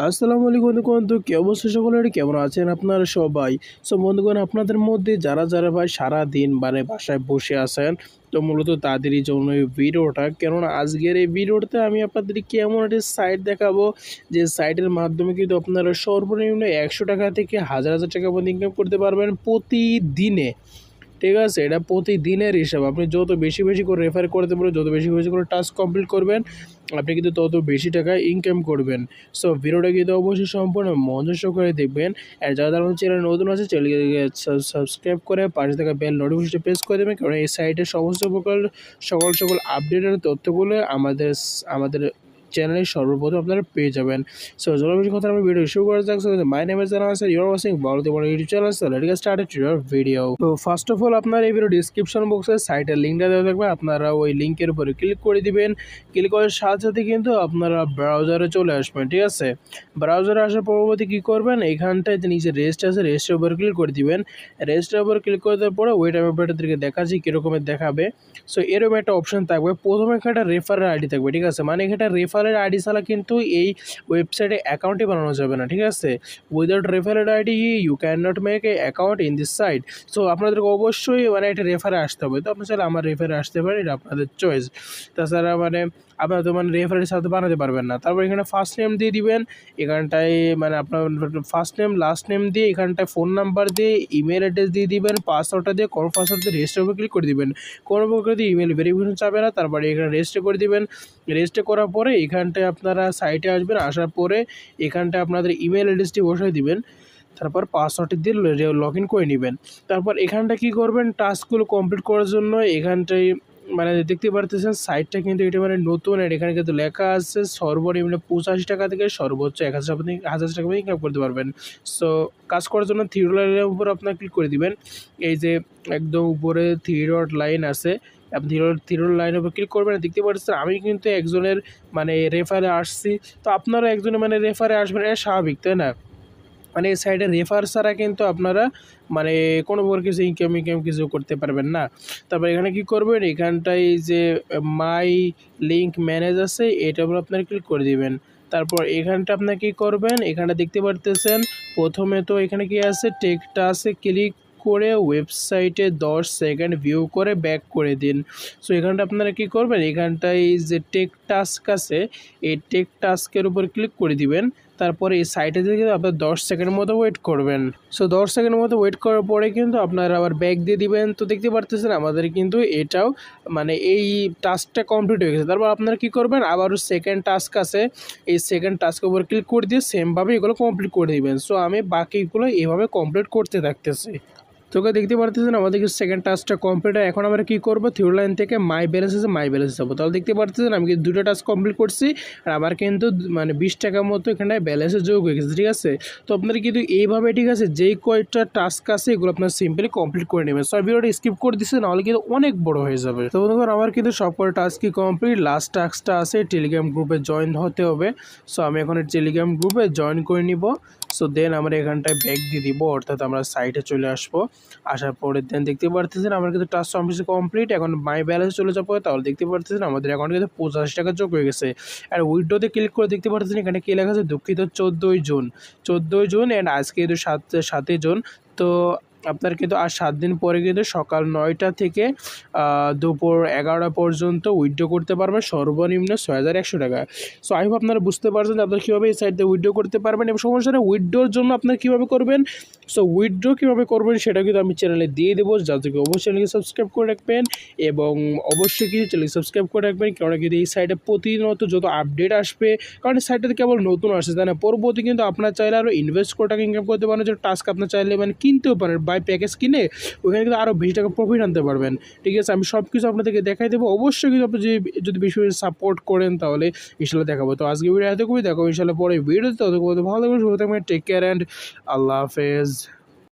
আসসালামু আলাইকুম বন্ধুগণ, তো কি অবস্থা সকলের, কেমন আছেন আপনারা সবাই? সো বন্ধুগণ, আপনাদের মধ্যে যারা ভাই সারাদিন মানে বাসায় বসে আছেন, তো মূলত তাদেরই জন্য এই ভিডিওটা। কেননা আজকের এই ভিডিওটাতে আমি আপনাদেরকে এমন একটি সাইট দেখাবো, যে সাইটের মাধ্যমে কিন্তু আপনারা সর্বনিম্ন 100 টাকা থেকে হাজার হাজার টাকা পর্যন্ত ইনকাম করতে পারবেন প্রতিদিনে। ঠিক আছে, এটা প্রতিদিনের হিসাব। আপনি যত বেশি বেশি করে রেফার করতে পারবেন, যত বেশি বেশি করে টাস্ক কমপ্লিট করবেন, আপনি কিন্তু তত বেশি টাকা ইনকাম করবেন। সো ভিডিওটা কিন্তু অবশ্যই সম্পূর্ণ মনোযোগ সহকারে দেখবেন। আর যারা আমার চ্যানেল নতুন আছে, চ্যানেলকে সাবস্ক্রাইব করে পাশে থাকা বেল নোটিফিকেশন প্রেস করে দেবেন, কারণ এই সাইটের সমস্ত সকল আপডেটের তথ্যগুলো আমাদের চ্যানেলে সর্বপ্রথম আপনারা পেয়ে যাবেন। সো চলো বেশি কথা আমি ভিডিও শুরু করা যাক। মাই নেম ইজ জানান স্যার, ইউ আর ওয়াচিং বাংলাতে বড় YouTube channel. So let's get started your video. তো ফার্স্ট অফ অল আপনার এই ভিডিও ডিসক্রিপশন বক্সে সাইটের লিঙ্কটা দেওয়া থাকবে, আপনারা ওই লিঙ্কের উপরে ক্লিক করে দিবেন। ক্লিক করার সাথে সাথে কিন্তু আপনারা ব্রাউজারে চলে আসবেন। ঠিক আছে, ব্রাউজারে আসার পরবর্তী কী করবেন, এইখানটায় যে নিচে রেজিস্ট আছে, রেজিস্টের উপরে ক্লিক করে দিবেন। রেজিস্টের উপরে ক্লিক করে দেওয়ার পরে ওয়েট আমি আপনাদেরকে দেখাচ্ছি কীরকমের দেখাবে। সো এরকম একটা অপশন থাকবে, প্রথমে একটা রেফারের আইডি থাকবে। ঠিক আছে, মানে এখানটা রেফারের আইডি ছাড়া কিন্তু এই ওয়েবসাইটে অ্যাকাউন্টই বানানো যাবে না। ঠিক আছে, উইদাউট রেফারের ID you can not make a account in this site. So আপনাদেরকে অবশ্যই মানে একটা রেফারে আসতে হবে। তো আপনি চাইলে আমার রেফারে আসতে পারেন, এটা আপনাদের চয়েস। তাছাড়া মানে আপনারা তো মানে রেফারের সাথে বানাতে পারবেন না। তারপর এখানে ফার্স্ট নেম দিয়ে দিবেন, এখানটায় মানে আপনার ফার্স্ট নেম লাস্ট নেম দিয়ে, এখানটায় ফোন নাম্বার দিয়ে, ইমেল অ্যাড্রেস দিয়ে দিবেন, পাসওয়ার্ডটা দিয়ে কনফার্ম পাসওয়ার্ড দিয়ে রেজিস্টার উপরে ক্লিক করে দিবেন। কোনো প্রকার দিয়ে ইমেল ভেরিফিকেশন চাবে না। তারপরে এখানে রেজিস্টার করে দিবেন। রেজিস্টার করার পরে এখানটায় আপনারা সাইটে আসবেন, আসার পরে এখানটায় আপনাদের ইমেল অ্যাড্রেসটি বসাই দিবেন। তারপর পাসওয়ার্ডটি দিয়ে লগ ইন করে নেবেন। তারপর এখানটা কি করবেন, টাস্কগুলো কমপ্লিট করার জন্য এখানটায় মানে দেখতে পারতেছেন সাইটটা কিন্তু এটা মানে নতুন। আর এখানে কিন্তু লেখা আছে সর্বনিম্ন 85 টাকা থেকে সর্বোচ্চ 1000 টাকা ইনকাম করতে পারবেন। সো কাজ করার জন্য থ্রি ডট লাইনের উপর আপনার ক্লিক করে দিবেন। এই যে একদম উপরে থ্রি ডট লাইন আছে, আপনি থ্রি ডট লাইনের উপর ক্লিক করবেন। দেখতে পাচ্ছেন আমি কিন্তু একজনের মানে রেফারে আসছি, তো আপনারা একজনের মানে রেফারে আসবেন, এটা স্বাভাবিক, তাই না? মানে এই সাইডে রেফার ছাড়া কিন্তু আপনারা মানে কোনো প্রকার কিছু ইনকাম কিছু করতে পারবেন না। তারপর এখানে কি করবেন, এখানটায় যে মাই লিঙ্ক ম্যানেজ আছে, এটার উপর আপনারা ক্লিক করে দিবেন। তারপর এখানটা আপনার কী করবেন, এখানে দেখতে পারতেছেন প্রথমে তো এখানে কি আছে, টেকটা আছে, ক্লিক করে ওয়েবসাইটে 10 সেকেন্ড ভিউ করে ব্যাক করে দিন। সো এখানটা আপনারা কি করবেন, এখানটায় যে টেক টাস্ক আছে, এই টেক টাস্কের উপর ক্লিক করে দিবেন। তারপরে এই সাইটে থেকে আপনার 10 সেকেন্ডের মতো ওয়েট করবেন। সো 10 সেকেন্ডের মতো ওয়েট করার পরে কিন্তু আপনারা আবার ব্যাক দিয়ে দিবেন। তো দেখতে পারতেছেন আমাদের কিন্তু এটাও মানে এই টাস্কটা কমপ্লিট হয়ে গেছে। তারপর আপনারা কী করবেন, আবারও সেকেন্ড টাস্ক আছে, এই সেকেন্ড টাস্কের উপর ক্লিক করে দিয়ে সেমভাবে এগুলো কমপ্লিট করে দিবেন। সো আমি বাকিগুলো এভাবে কমপ্লিট করতে থাকতেছি। তোকে দেখতে পারতেছেন আমাদের সেকেন্ড টাস্কটা কমপ্লিট হয়। এখন আমরা কী করবো, থ্রি লাইন থেকে মাই ব্যালেন্স আছে, মাই ব্যালেন্স যাবো। তাহলে দেখতে পারতেছেন আমি কিন্তু 2টা টাস্ক কমপ্লিট করছি, আর আমার কিন্তু মানে 20 টাকার মতো এখানে ব্যালেন্সে যোগ হয়ে গেছে। ঠিক আছে, তো আপনারা কিন্তু এইভাবে ঠিক আছে যেই কয়েকটা টাস্ক আছে এগুলো আপনার সিম্পলি কমপ্লিট করে নেবেন। সো ভিডিওটা স্কিপ করে দিচ্ছে, নাহলে কিন্তু অনেক বড় হয়ে যাবে। তো বন্ধুগণ, আমার কিন্তু সব কটা টাস্কই কমপ্লিট। লাস্ট টাস্কটা আছে টেলিগ্রাম গ্রুপে জয়েন হতে হবে। সো আমি এখন টেলিগ্রাম গ্রুপে জয়েন করে নিব। সো দেন আমরা এখানটায় ব্যাক দিয়ে দিব, অর্থাৎ আমরা সাইটে চলে আসবো। আসার পরে দেন দেখতে পারতেছেন আমার কিন্তু টাস্ক কমপ্লিট। এখন মাই ব্যালেন্স চলে যাবো, তাহলে দেখতে পারতেছেন আমাদের অ্যাকাউন্টে কিন্তু 85 টাকা যোগ হয়ে গেছে। আর উইড্রোতে ক্লিক করে দেখতে পারতেছেন এখানে কি লেখা আছে, দুঃখিত 14ই জুন, 14ই জুন অ্যান্ড আজকে কিন্তু 7ই জুন। তো আপনার কিন্তু আর 7 দিন পরে কিন্তু সকাল 9টা থেকে দুপুর 11টা পর্যন্ত উইথড্র করতে পারবেন সর্বনিম্ন 6100 টাকা। সো আই হোপ আপনারা বুঝতে পারছেন যে আপনারা কীভাবে এই সাইটে উইথড্র করতে পারবেন এবং সমস্যা নেই উইথড্রোর জন্য আপনারা কীভাবে করবেন। সো উইথড্র কীভাবে করবেন সেটা কিন্তু আমি চ্যানেলে দিয়ে দেবো, যাদেরকে অবশ্যই চ্যানেলকে সাবস্ক্রাইব করে রাখবেন এবং অবশ্যই কিছু চ্যানেলকে সাবস্ক্রাইব করে রাখবেন, কারণ কিন্তু এই সাইটে প্রতিনিয়ত যত আপডেট আসবে, কারণ এই সাইটটাতে কেবল নতুন আসছে তাই না, পরবর্তী কিন্তু আপনার চাইলে আরও ইনভেস্ট করে টাকা ইনকাম করতে পারেন, যে টাস্ক আপনার চাইলে মানে কিনতেও পারেন, বাই প্যাকেজ কিনে ওখানে কিন্তু আরও বেশি টাকা প্রফিট আনতে পারবেন। ঠিক আছে, আমি সব কিছু আপনাদেরকে দেখাই দেবো। অবশ্যই কিন্তু আপনি যদি বেশি বেশি সাপোর্ট করেন তাহলে ইনশাল্লাহ দেখাবো। তো আজকে ভিডিও এত খুবই দেখো ইনশাল্লাহ পরে ভিডিওতে, তত ভালো থাকবেন, সুস্থ থাকবেন, টেক কেয়ার অ্যান্ড আল্লাহ হাফেজ।